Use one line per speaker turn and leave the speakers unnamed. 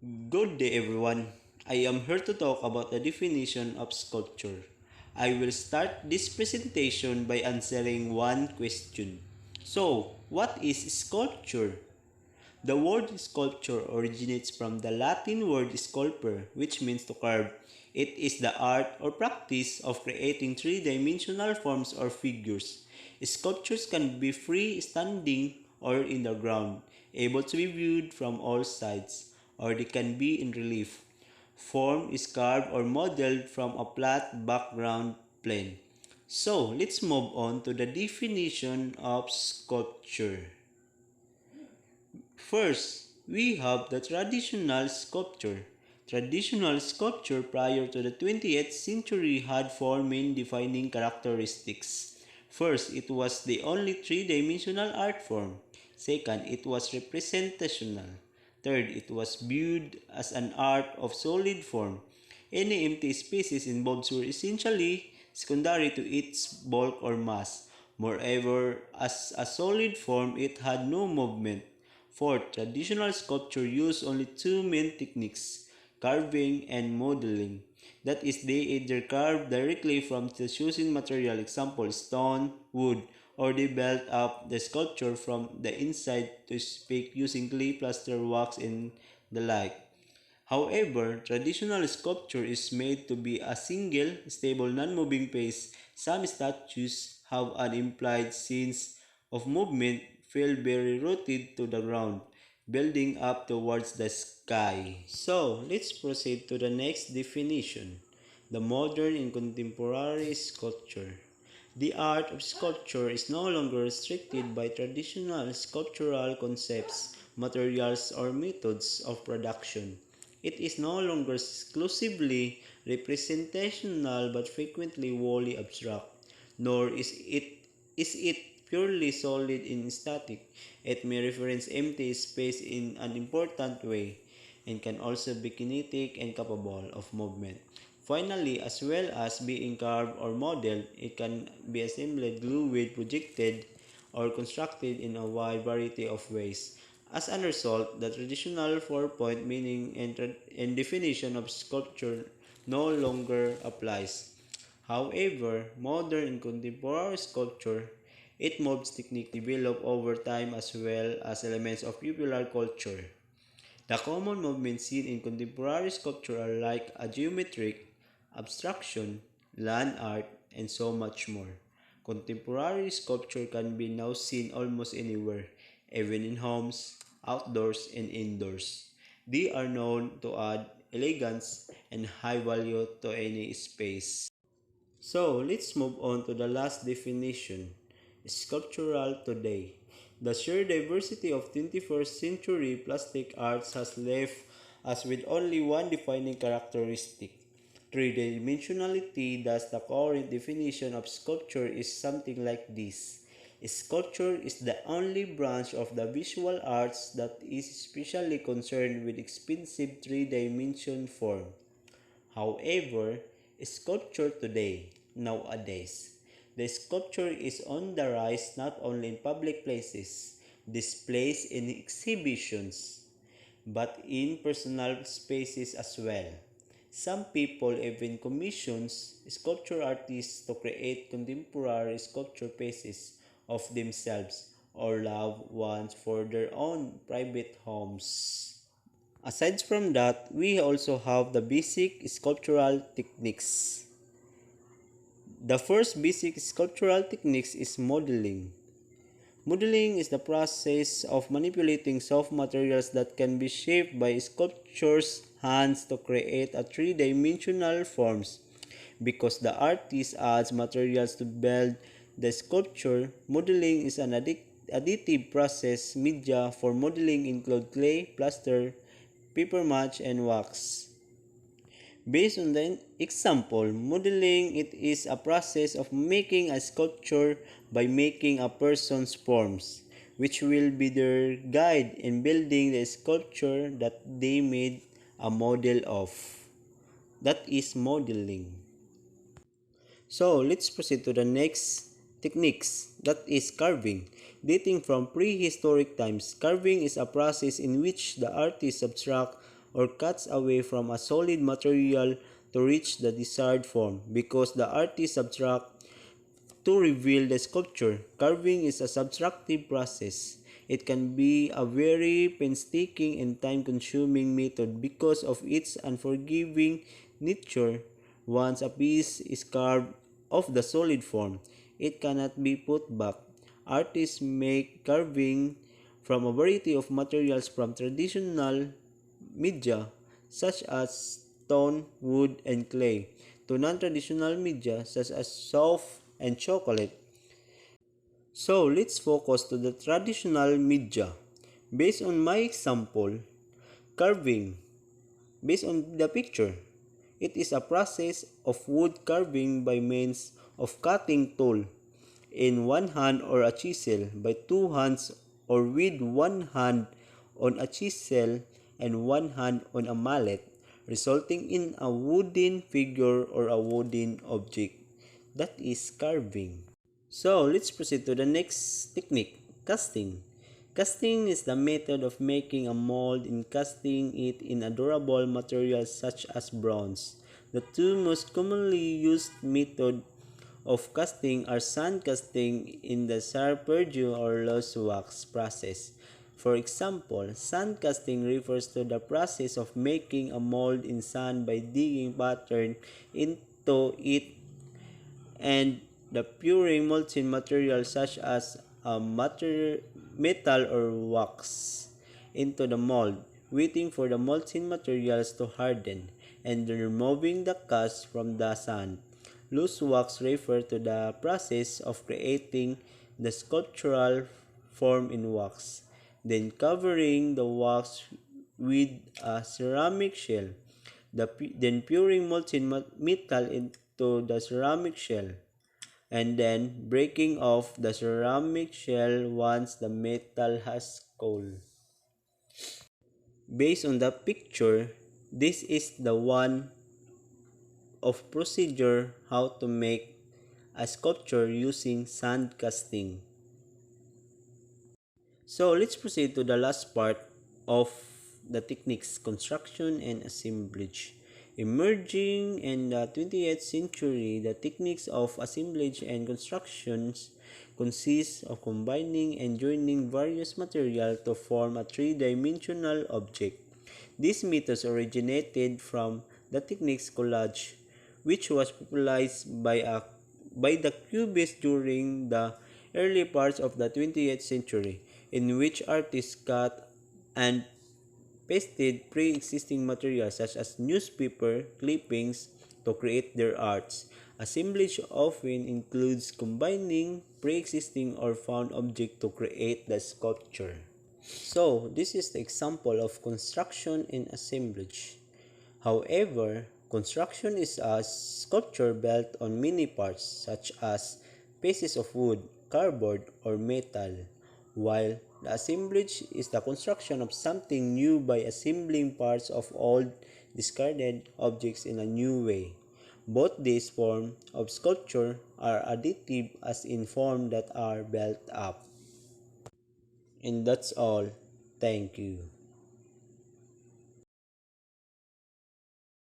Good day, everyone. I am here to talk about the definition of sculpture. I will start this presentation by answering one question. So, what is sculpture? The word sculpture originates from the Latin word sculpere, which means to carve. It is the art or practice of creating three-dimensional forms or figures. Sculptures can be free-standing or in the ground, able to be viewed from all sides, or they can be in relief. Form is carved or modeled from a flat background plane. So, let's move on to the definition of sculpture. First, we have the traditional sculpture. Traditional sculpture prior to the 20th century had four main defining characteristics. First, it was the only three-dimensional art form. Second, it was representational. Third, it was viewed as an art of solid form. Any empty spaces involved were essentially secondary to its bulk or mass. Moreover, as a solid form, it had no movement. Fourth, traditional sculpture used only two main techniques, carving and modeling. That is, they either carve directly from the chosen material, example stone, wood, or they built up the sculpture from the inside to speak using clay, plaster, wax, and the like. However, traditional sculpture is made to be a single, stable, non-moving piece. Some statues have an implied sense of movement, feel very rooted to the ground, building up towards the sky. So, let's proceed to the next definition. The modern and contemporary sculpture. The art of sculpture is no longer restricted by traditional sculptural concepts, materials, or methods of production. It is no longer exclusively representational but frequently wholly abstract, nor is it purely solid in static. It may reference empty space in an important way and can also be kinetic and capable of movement. Finally, as well as being carved or modeled, it can be assembled, glued, projected, or constructed in a wide variety of ways. As a result, the traditional four-point meaning and definition of sculpture no longer applies. However, modern and contemporary sculpture, it moves technique developed over time as well as elements of popular culture. The common movements seen in contemporary sculpture are like a geometric, abstraction, land art, and so much more. Contemporary sculpture can be now seen almost anywhere, even in homes, outdoors, and indoors. They are known to add elegance and high value to any space. So let's move on to the last definition, sculptural today. The sheer diversity of 21st century plastic arts has left us with only one defining characteristic. Three-dimensionality, thus the current definition of sculpture is something like this. Sculpture is the only branch of the visual arts that is especially concerned with expensive three-dimension form. However, sculpture today, nowadays, the sculpture is on the rise not only in public places, displays in exhibitions, but in personal spaces as well. Some people even commissions sculpture artists to create contemporary sculpture pieces of themselves or loved ones for their own private homes. Aside from that, we also have the basic sculptural techniques. The first basic sculptural techniques is modeling. Modeling is the process of manipulating soft materials that can be shaped by sculptor's hands to create a three-dimensional forms. Because the artist adds materials to build the sculpture, modeling is an additive process. Media for modeling include clay, plaster, paper mache, and wax. Based on the example, modeling it is a process of making a sculpture by making a person's forms, which will be their guide in building the sculpture that they made a model of. That is modeling. So let's proceed to the next techniques, that is carving. Dating from prehistoric times, carving is a process in which the artist subtract or cuts away from a solid material to reach the desired form because the artist subtracts to reveal the sculpture. Carving is a subtractive process. It can be a very painstaking and time-consuming method because of its unforgiving nature. Once a piece is carved of the solid form, it cannot be put back. Artists make carving from a variety of materials from traditional media such as stone, wood, and clay to non-traditional media such as soft and chocolate. So let's focus to the traditional media. Based on my example, carving. Based on the picture, it is a process of wood carving by means of cutting tool in one hand or a chisel by two hands or with one hand on a chisel and one hand on a mallet, resulting in a wooden figure or a wooden object. That is carving. So let's proceed to the next technique, casting. Casting is the method of making a mold and casting it in a durable material such as bronze. The two most commonly used methods of casting are sand casting in the Charpentier or loose wax process. For example, sand casting refers to the process of making a mold in sand by digging pattern into it and the puring molten material such as a metal or wax into the mold, waiting for the molten materials to harden, and then removing the cast from the sand. Loose wax refers to the process of creating the sculptural form in wax, then covering the wax with a ceramic shell, then pouring molten metal into the ceramic shell, and then breaking off the ceramic shell once the metal has cooled. Based on the picture, this is the one of procedure how to make a sculpture using sand casting. So let's proceed to the last part of the techniques, construction and assemblage. Emerging in the 20th century, the techniques of assemblage and constructions consist of combining and joining various materials to form a three-dimensional object. These methods originated from the techniques collage, which was popularized by the Cubists during the early parts of the 20th century, in which artists cut and pasted pre-existing materials such as newspaper clippings to create their arts. Assemblage often includes combining pre-existing or found objects to create the sculpture. So, this is the example of construction and assemblage. However, construction is a sculpture built on many parts such as pieces of wood, cardboard, or metal, while the assemblage is the construction of something new by assembling parts of old, discarded objects in a new way. Both these forms of sculpture are additive as in forms that are built up. And that's all. Thank you.